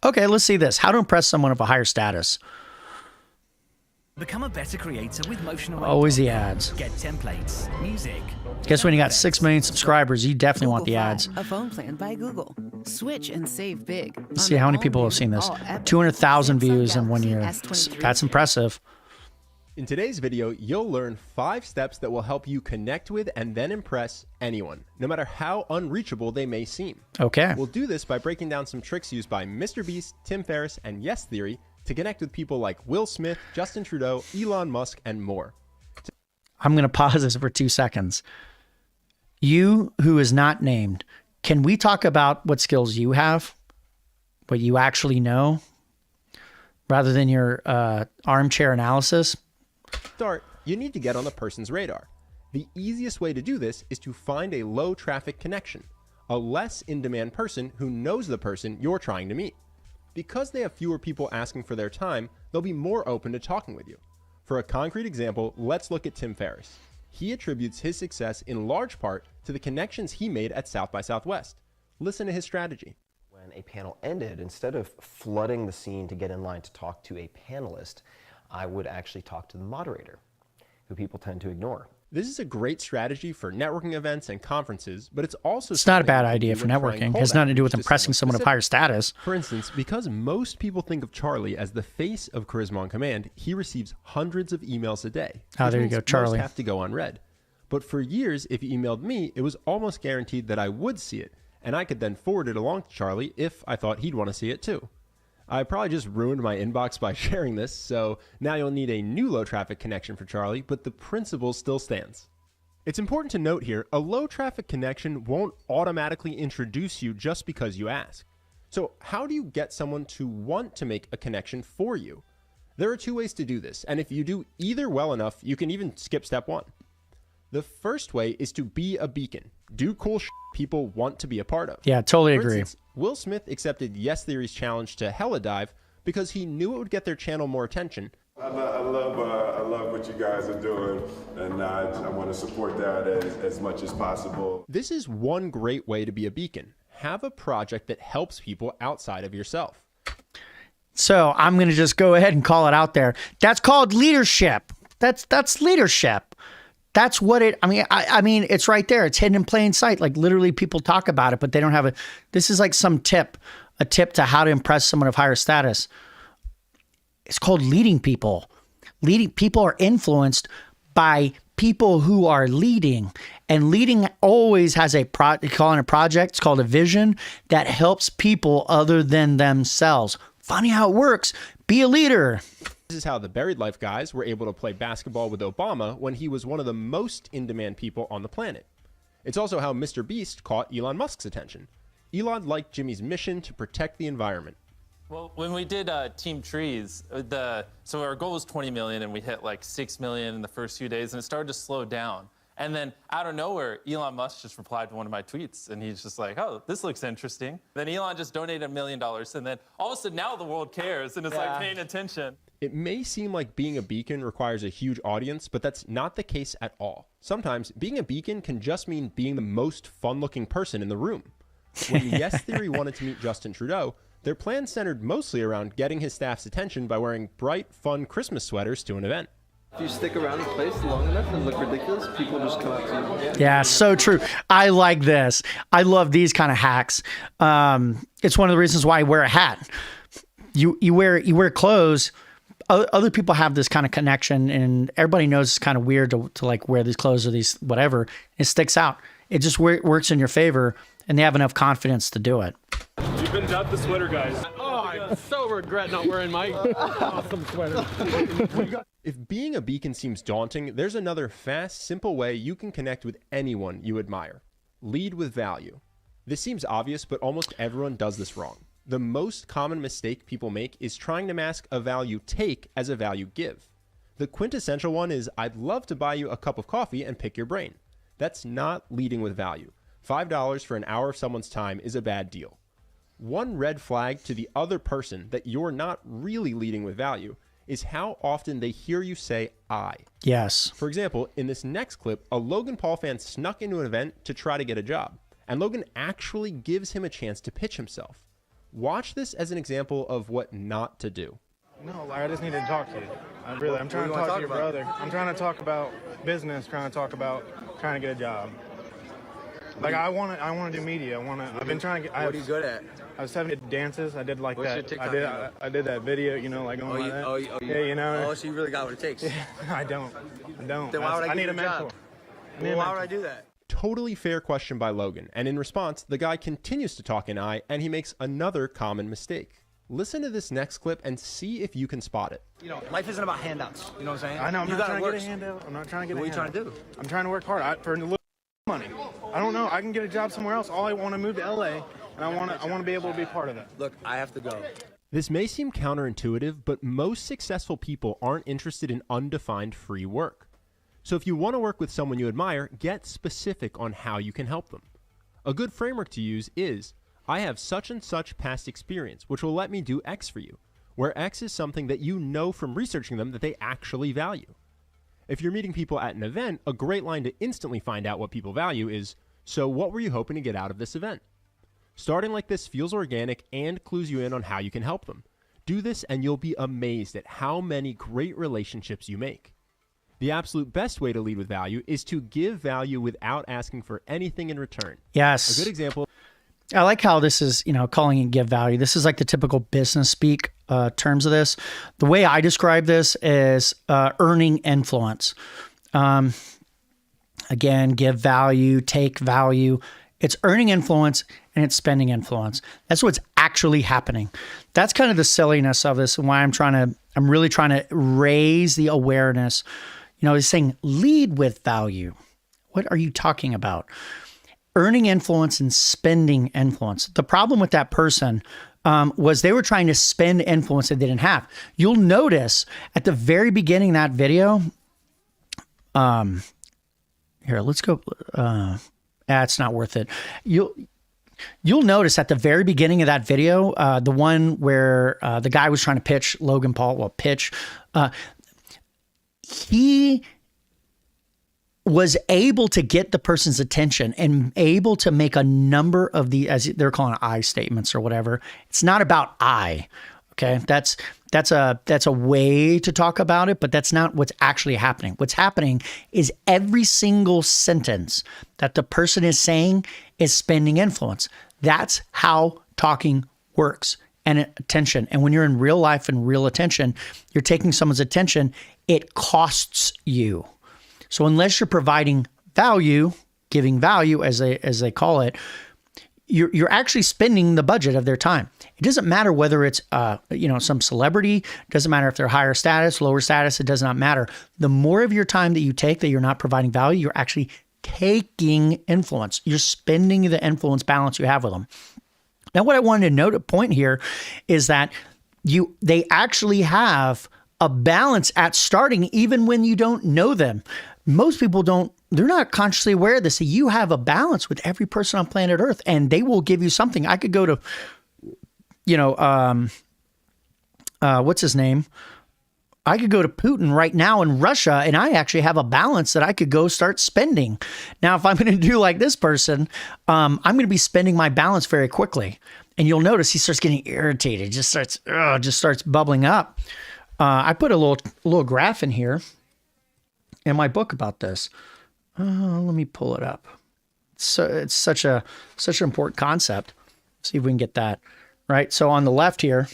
Okay, let's see this. How to impress someone of a higher status. Become a better creator with Motion. Always the ads. Get templates, music. Guess when you got 6 million subscribers, you definitely want the ads. A phone plan by Google. Switch and save big. Let's see how many people have seen this. 200,000 views in 1 year. That's impressive. In today's video, you'll learn 5 steps that will help you connect with and then impress anyone, no matter how unreachable they may seem. Okay. We'll do this by breaking down some tricks used by Mr. Beast, Tim Ferriss, and Yes Theory to connect with people like Will Smith, Justin Trudeau, Elon Musk, and more. I'm going to pause this for 2 seconds. You who is not named, can we talk about what skills you have? What you actually know? Rather than your armchair analysis? Start, you need to get on the person's radar. The easiest way to do this is to find a low traffic connection, a less in-demand person who knows the person you're trying to meet. Because they have fewer people asking for their time, they'll be more open to talking with you. For a concrete example, let's look at Tim Ferriss. He attributes his success in large part to the connections he made at South by Southwest. Listen to his strategy. When a panel ended, instead of flooding the scene to get in line to talk to a panelist, I would actually talk to the moderator, who people tend to ignore. This is a great strategy for networking events and conferences, but it's also It's not a bad idea for networking. It has nothing to do with impressing someone of higher status. For instance, because most people think of Charlie as the face of Charisma on Command, he receives hundreds of emails a day. Oh, there you go, Charlie. Most have to go unread. But for years, if you emailed me, it was almost guaranteed that I would see it, and I could then forward it along to Charlie if I thought he'd want to see it too. I probably just ruined my inbox by sharing this, so now you'll need a new low traffic connection for Charlie, but the principle still stands. It's important to note here, a low traffic connection won't automatically introduce you just because you ask. So how do you get someone to want to make a connection for you? There are 2 ways to do this, and if you do either well enough, you can even skip step 1. The first way is to be a beacon. Do cool shit people want to be a part of. Yeah, totally For agree. instance, Will Smith accepted Yes Theory's challenge to Hella Dive because he knew it would get their channel more attention. I love what you guys are doing, and I want to support that as much as possible. This is one great way to be a beacon. Have a project that helps people outside of yourself. So I'm going to just go ahead and call it out there. That's called leadership. That's leadership. That's what it, I mean, it's right there. It's hidden in plain sight. Like literally people talk about it, but they don't have it. This is like some tip, a tip to how to impress someone of higher status. It's called leading people. Leading people are influenced by people who are leading, and leading always has calling a project. It's called a vision that helps people other than themselves. Funny how it works. Be a leader. This is how the Buried Life guys were able to play basketball with Obama when he was one of the most in-demand people on the planet. It's also how Mr. Beast caught Elon Musk's attention. Elon liked Jimmy's mission to protect the environment. Well, when we did Team Trees, so our goal was 20 million, and we hit like 6 million in the first few days, and it started to slow down. And then out of nowhere, Elon Musk just replied to one of my tweets, and he's just like, oh, this looks interesting. Then Elon just donated $1 million, and then all of a sudden now the world cares, and it's like paying attention. It may seem like being a beacon requires a huge audience, but that's not the case at all. Sometimes being a beacon can just mean being the most fun-looking person in the room. When Yes Theory wanted to meet Justin Trudeau, their plan centered mostly around getting his staff's attention by wearing bright, fun Christmas sweaters to an event. If you stick around the place long enough and look ridiculous, people just come up to you. Yeah, so true. I like this. I love these kind of hacks. It's one of the reasons why I wear a hat. You wear clothes. Other people have this kind of connection, and everybody knows it's kind of weird to like wear these clothes or these whatever. It sticks out. It just works in your favor, and they have enough confidence to do it. You've been dubbed the sweater guys. Oh, I so regret not wearing my awesome sweater. If being a beacon seems daunting, there's another fast, simple way you can connect with anyone you admire. Lead with value. This seems obvious, but almost everyone does this wrong. The most common mistake people make is trying to mask a value take as a value give. The quintessential one is, I'd love to buy you a cup of coffee and pick your brain. That's not leading with value. $5 for an hour of someone's time is a bad deal. One red flag to the other person that you're not really leading with value is how often they hear you say I. Yes. For example, in this next clip, a Logan Paul fan snuck into an event to try to get a job, and Logan actually gives him a chance to pitch himself. Watch this as an example of what not to do. No, like, I just needed to talk to you. I'm trying to talk to your brother. I'm trying to talk about business, trying to get a job. Like, I want to do media. I've been trying to get. What are you good at? I was 70 dances. I did like What's that. your TikTok handle? I did that video, you know, like going like that. Yeah, you know. Oh, so you really got what it takes. I don't. Then why would I need give a you a mentor. job? Well, why would I do that? Totally fair question by Logan. And in response, the guy continues to talk in I, and he makes another common mistake. Listen to this next clip and see if you can spot it. You know, life isn't about handouts. You know what I'm saying? I know. I'm you not gotta trying to work. get a handout. I'm not trying to get What a handout. are you trying to do? I'm trying to work hard for a little money. I don't know. I can get a job somewhere else. All I want to move to LA, and I want to be able to be part of that. Look, I have to go. This may seem counterintuitive, but most successful people aren't interested in undefined free work. So if you want to work with someone you admire, get specific on how you can help them. A good framework to use is, I have such and such past experience, which will let me do X for you, where X is something that you know from researching them that they actually value. If you're meeting people at an event, a great line to instantly find out what people value is, so what were you hoping to get out of this event? Starting like this feels organic and clues you in on how you can help them. Do this and you'll be amazed at how many great relationships you make. The absolute best way to lead with value is to give value without asking for anything in return. Yes. A good example. I like how this is, calling it give value. This is like the typical business speak terms of this. The way I describe this is earning influence. Again, give value, take value. It's earning influence and it's spending influence. That's what's actually happening. That's kind of the silliness of this and why I'm really trying to raise the awareness. He's saying lead with value. What are you talking about? Earning influence and spending influence. The problem with that person was they were trying to spend influence that they didn't have. You'll notice at the very beginning of that video, here, let's go. It's not worth it. You'll notice at the very beginning of that video, the one where the guy was trying to pitch Logan Paul, he was able to get the person's attention and able to make a number of as they're calling I statements or whatever. It's not about I. Okay. That's a way to talk about it, but that's not what's actually happening. What's happening is every single sentence that the person is saying is spending influence. That's how talking works and attention. And when you're in real life and real attention, you're taking someone's attention, it costs you. So unless you're providing value, giving value as they call it, you're actually spending the budget of their time. It doesn't matter whether it's some celebrity. It doesn't matter if they're higher status, lower status. It does not matter. The more of your time that you take that you're not providing value, you're actually taking influence. You're spending the influence balance you have with them. Now, what I wanted to note a point here is that they actually have a balance at starting, even when you don't know them. Most people they're not consciously aware of this. So you have a balance with every person on planet Earth, and they will give you something. I could go to, what's his name? I could go to Putin right now in Russia, and I actually have a balance that I could go start spending. Now, if I'm going to do like this person, I'm going to be spending my balance very quickly. And you'll notice he starts getting irritated, just starts bubbling up. I put a little graph in here in my book about this. Let me pull it up. So it's such an important concept. See if we can get that right. So on the left here,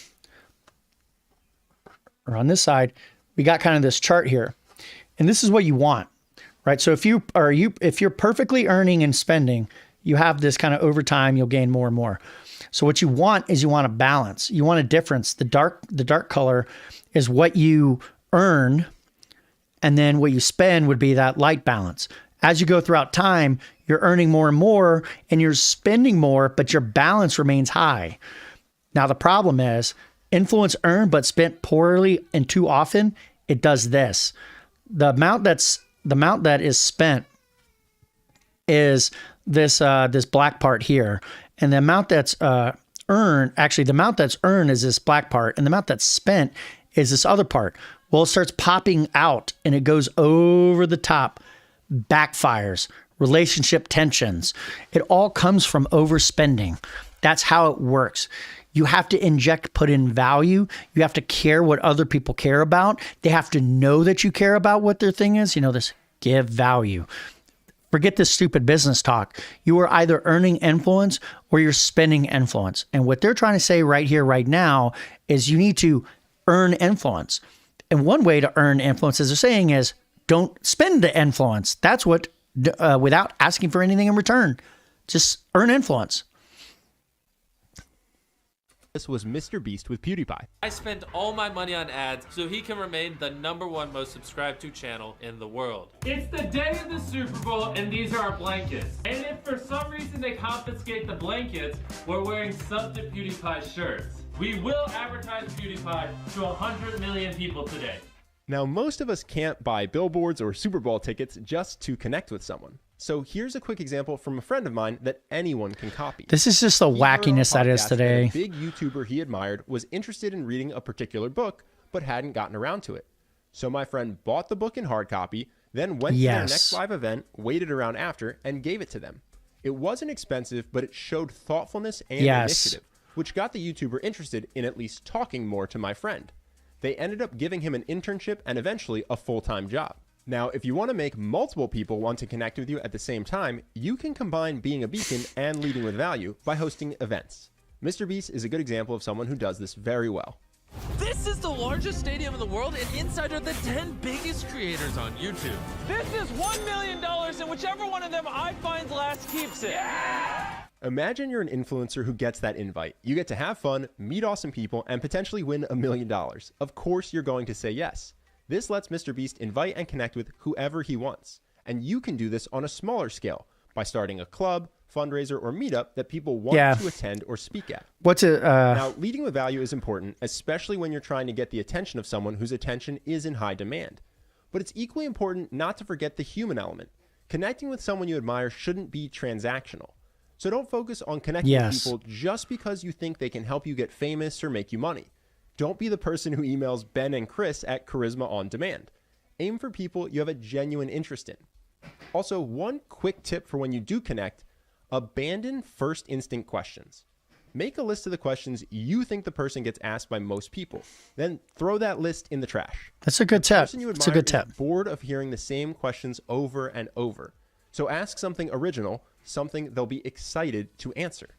or on this side, we got kind of this chart here, and this is what you want, right? So if you're perfectly earning and spending, you have this kind of over time, you'll gain more and more. So what you want is you want a balance. You want a difference. The dark color is what you earn, and then what you spend would be that light balance. As you go throughout time, you're earning more and more, and you're spending more, but your balance remains high. Now, the problem is influence earned but spent poorly and too often, it does this. The amount that is spent is this black part here, and the amount that's earned, actually the amount that's earned is this black part, and the amount that's spent is this other part. Well, it starts popping out and it goes over the top, backfires, relationship tensions. It all comes from overspending. That's how it works. You have to put in value. You have to care what other people care about. They have to know that you care about what their thing is. This give value. Forget this stupid business talk. You are either earning influence or you're spending influence. And what they're trying to say right here, right now, is you need to earn influence. And one way to earn influence, as they're saying, is don't spend the influence. That's what, without asking for anything in return, just earn influence. This was Mr. Beast with PewDiePie. I spent all my money on ads so he can remain the #1 most subscribed to channel in the world. It's the day of the Super Bowl, and these are our blankets. And if for some reason they confiscate the blankets, we're wearing Sub to PewDiePie shirts. We will advertise PewDiePie to 100 million people today. Now, most of us can't buy billboards or Super Bowl tickets just to connect with someone. So here's a quick example from a friend of mine that anyone can copy. This is just the wackiness that is today. A big YouTuber he admired was interested in reading a particular book, but hadn't gotten around to it. So my friend bought the book in hard copy, then went to their next live event, waited around after, and gave it to them. It wasn't expensive, but it showed thoughtfulness and initiative, which got the YouTuber interested in at least talking more to my friend. They ended up giving him an internship and eventually a full-time job. Now, if you want to make multiple people want to connect with you at the same time, you can combine being a beacon and leading with value by hosting events. Mr. Beast is a good example of someone who does this very well. This is the largest stadium in the world, and inside are the 10 biggest creators on YouTube. This is $1 million, and whichever one of them I find last keeps it. Yeah! Imagine you're an influencer who gets that invite. You get to have fun, meet awesome people, and potentially win $1 million. Of course, you're going to say yes. This lets Mr. Beast invite and connect with whoever he wants. And you can do this on a smaller scale by starting a club, fundraiser, or meetup that people want to attend or speak at. Now, leading with value is important, especially when you're trying to get the attention of someone whose attention is in high demand. But it's equally important not to forget the human element. Connecting with someone you admire shouldn't be transactional. So don't focus on connecting with people just because you think they can help you get famous or make you money. Don't be the person who emails Ben and Chris at Charisma on Demand. Aim for people you have a genuine interest in. Also, one quick tip for when you do connect, abandon first instinct questions. Make a list of the questions you think the person gets asked by most people. Then throw that list in the trash. That's a good tip. It's a good tip. Bored of hearing the same questions over and over. So ask something original, something they'll be excited to answer.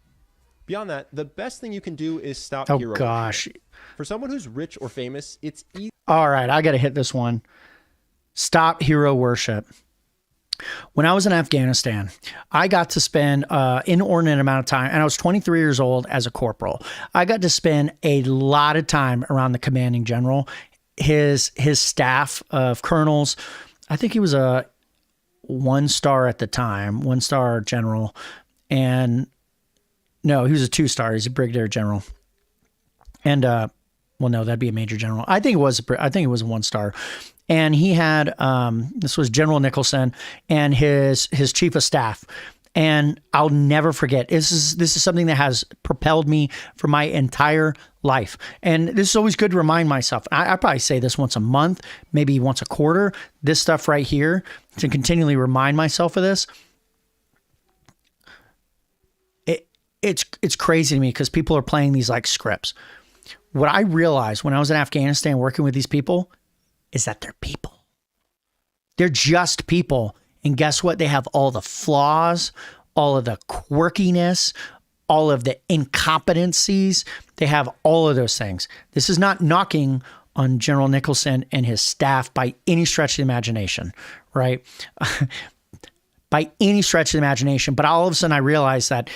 Beyond that, the best thing you can do is stop hero worship. For someone who's rich or famous, it's easy. All right, I got to hit this one. Stop hero worship. When I was in Afghanistan, I got to spend inordinate amount of time, and I was 23 years old as a corporal. I got to spend a lot of time around the commanding general, his staff of colonels. I think he was a 1-star at the time, 1-star general, and no, he was a 2-star. He's a brigadier general. And, well, no, that'd be a major general. I think it was a 1-star. And he had, this was General Nicholson and his chief of staff. And I'll never forget, this is something that has propelled me for my entire life. And this is always good to remind myself. I probably say this once a month, maybe once a quarter, this stuff right here, to continually remind myself of this. It's crazy to me because people are playing these like scripts. What I realized when I was in Afghanistan working with these people is that they're people. They're just people. And guess what? They have all the flaws, all of the quirkiness, all of the incompetencies. They have all of those things. This is not knocking on General Nicholson and his staff by any stretch of the imagination, right? By any stretch of the imagination. But all of a sudden I realized that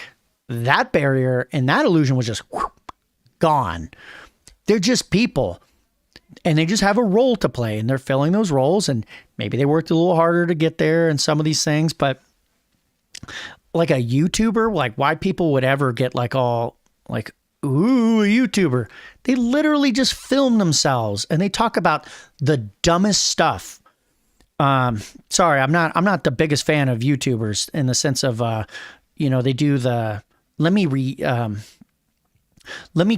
barrier and that illusion was just gone. They're just people. And they just have a role to play, and they're filling those roles, and maybe they worked a little harder to get there and some of these things, but like a YouTuber, like why people would ever get like all like, ooh, a YouTuber. They literally just film themselves and they talk about the dumbest stuff. Sorry, I'm not the biggest fan of YouTubers in the sense of, they do the, let me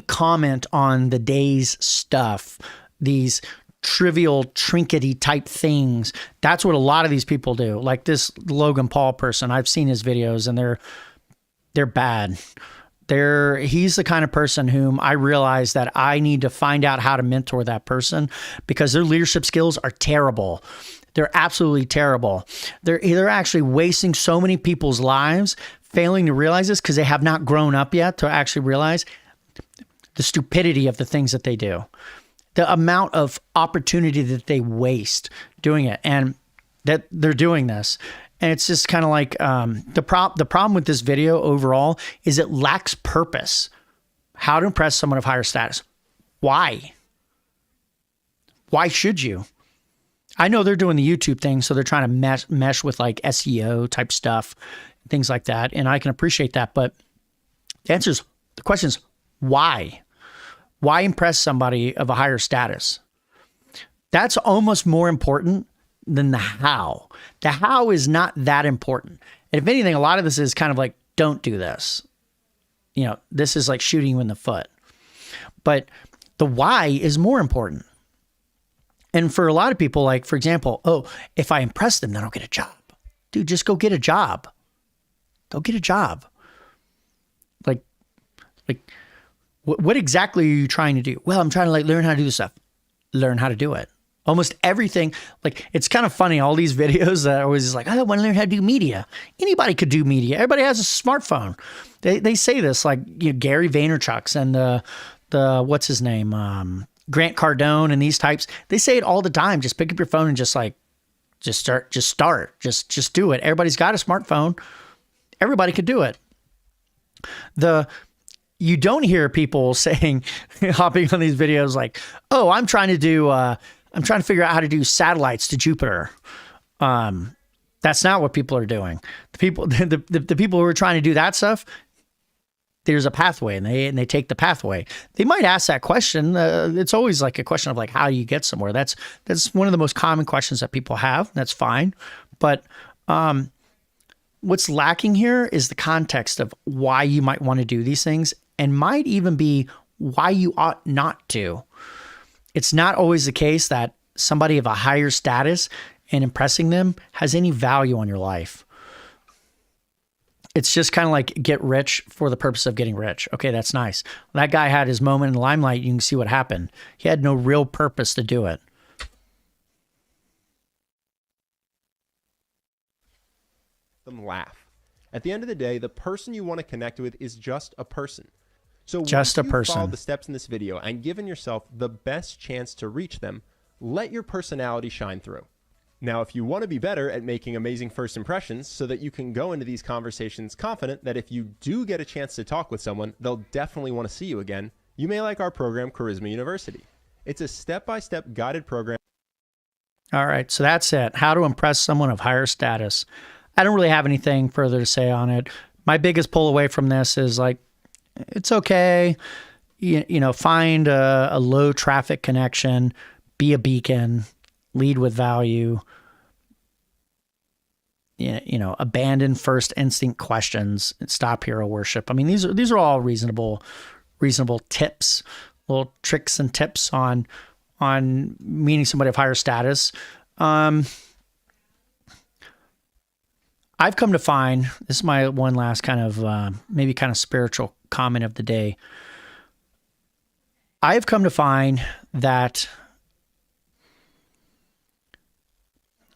comment on the day's stuff. These trivial, trinkety type things. That's what a lot of these people do. Like this Logan Paul person, I've seen his videos and they're bad. He's the kind of person whom I realize that I need to find out how to mentor that person, because their leadership skills are terrible. They're absolutely terrible. They're actually wasting so many people's lives, failing to realize this because they have not grown up yet to actually realize the stupidity of the things that they do, the amount of opportunity that they waste doing it, and that they're doing this. And it's just kind of like the problem with this video overall is it lacks purpose. How to impress someone of higher status. Why? Why should you? I know they're doing the YouTube thing, so they're trying to mesh with like SEO type stuff, things like that. And I can appreciate that. But the question is, why? Why impress somebody of a higher status? That's almost more important than the how. The how is not that important. And if anything, a lot of this is kind of like, don't do this. This is like shooting you in the foot. But the why is more important. And for a lot of people, like, for example, if I impress them, then I'll get a job. Dude, just go get a job. Go get a job. Like, what exactly are you trying to do? Well, I'm trying to learn how to do this stuff. Learn how to do it. Almost everything, it's kind of funny, all these videos that are always like, I want to learn how to do media. Anybody could do media. Everybody has a smartphone. They say this, like, Gary Vaynerchuk's and the what's his name? Grant Cardone and these types. They say it all the time. Just pick up your phone and just start. Just do it. Everybody's got a smartphone. Everybody could do it. You don't hear people saying, hopping on these videos like, I'm trying to figure out how to do satellites to Jupiter. That's not what people are doing. The people who are trying to do that stuff, there's a pathway, and they take the pathway. They might ask that question. It's always like a question of like, how do you get somewhere? That's one of the most common questions that people have. That's fine. But what's lacking here is the context of why you might want to do these things, and might even be why you ought not to. It's not always the case that somebody of a higher status and impressing them has any value on your life. It's just kind of like get rich for the purpose of getting rich. Okay, that's nice. That guy had his moment in the limelight. You can see what happened. He had no real purpose to do it. Them laugh. At the end of the day, the person you want to connect with is just a person. So just a once you've person. followed the steps in this video and given yourself the best chance to reach them, let your personality shine through. Now, if you want to be better at making amazing first impressions so that you can go into these conversations confident that if you do get a chance to talk with someone, they'll definitely want to see you again, you may like our program, Charisma University. It's a step-by-step guided program. All right, so that's it. How to impress someone of higher status. I don't really have anything further to say on it. My biggest pull away from this is like, it's okay. Find a low traffic connection, be a beacon, lead with value, abandon first instinct questions, and stop hero worship. I mean, these are all reasonable tips, little tricks and tips on meeting somebody of higher status. I've come to find, this is my one last kind of maybe kind of spiritual comment of the day. I've come to find that,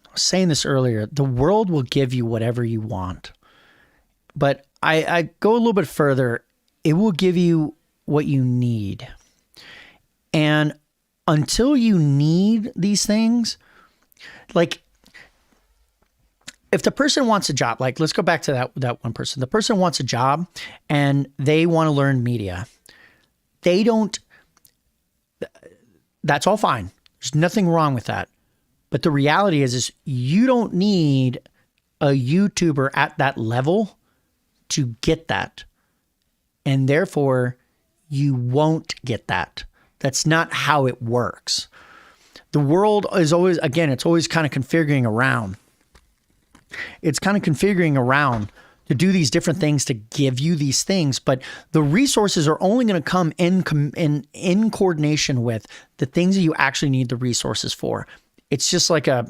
I was saying this earlier, the world will give you whatever you want. But I go a little bit further. It will give you what you need. And until you need these things, like, if the person wants a job, like, let's go back to that one person. The person wants a job and they want to learn media. That's all fine. There's nothing wrong with that. But the reality is you don't need a YouTuber at that level to get that. And therefore, you won't get that. That's not how it works. The world is always, again, it's always kind of configuring around. It's kind of configuring around to do these different things to give you these things, but the resources are only going to come in coordination with the things that you actually need the resources for. It's just like a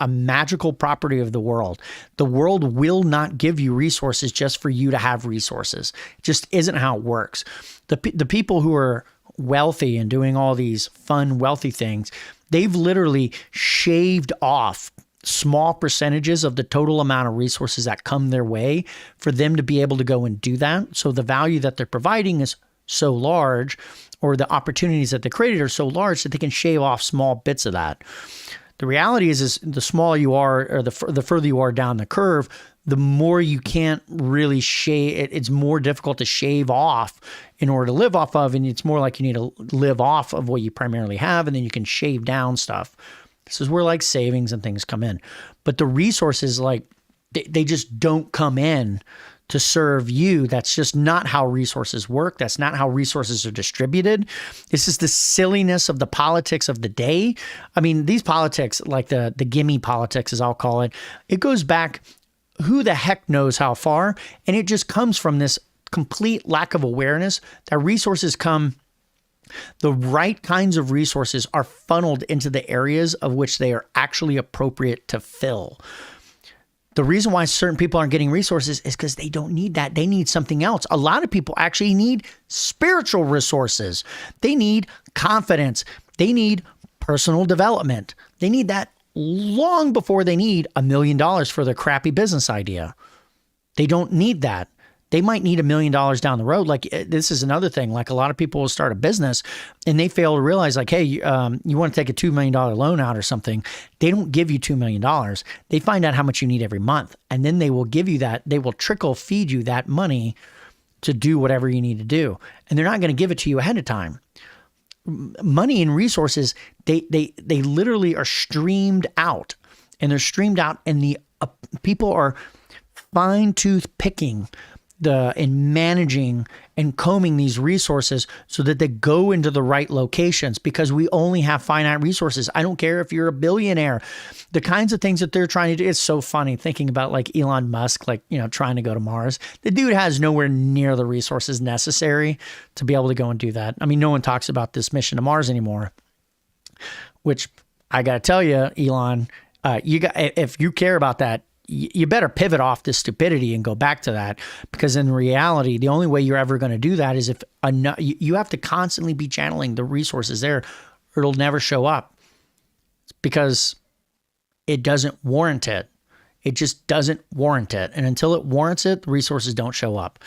magical property of the world. The world will not give you resources just for you to have resources. It just isn't how it works. The people who are wealthy and doing all these fun, wealthy things, they've literally shaved off small percentages of the total amount of resources that come their way for them to be able to go and do that. So the value that they're providing is so large, or the opportunities that they created are so large that they can shave off small bits of that. The reality is the smaller you are, or the further you are down the curve, the more you can't really shave. It's more difficult to shave off in order to live off of, and it's more like you need to live off of what you primarily have, and then you can shave down stuff. This is where like savings and things come in. But the resources, like they just don't come in to serve you. That's just not how resources work. That's not how resources are distributed. This is the silliness of the politics of the day. I mean, these politics, like the gimme politics, as I'll call it, it goes back who the heck knows how far. And it just comes from this complete lack of awareness that resources come. The right kinds of resources are funneled into the areas of which they are actually appropriate to fill. The reason why certain people aren't getting resources is because they don't need that. They need something else. A lot of people actually need spiritual resources. They need confidence. They need personal development. They need that long before they need $1 million for their crappy business idea. They don't need that. They might need $1 million down the road. Like, this is another thing. Like, a lot of people will start a business and they fail to realize, like, hey, you want to take a $2 million loan out or something. They don't give you $2 million. They find out how much you need every month. And then they will give you that. They will trickle feed you that money to do whatever you need to do. And they're not going to give it to you ahead of time. Money and resources, they literally are streamed out. And they're streamed out, and the people are fine-tooth picking in managing and combing these resources so that they go into the right locations, because we only have finite resources. I don't care if you're a billionaire. The kinds of things that they're trying to do, it's so funny thinking about like Elon Musk, like, trying to go to Mars. The dude has nowhere near the resources necessary to be able to go and do that. I mean, no one talks about this mission to Mars anymore, which I got to tell you, Elon, if you care about that, you better pivot off this stupidity and go back to that, because in reality, the only way you're ever going to do that is if you have to constantly be channeling the resources there, or it'll never show up, because it doesn't warrant it. It just doesn't warrant it. And until it warrants it, the resources don't show up.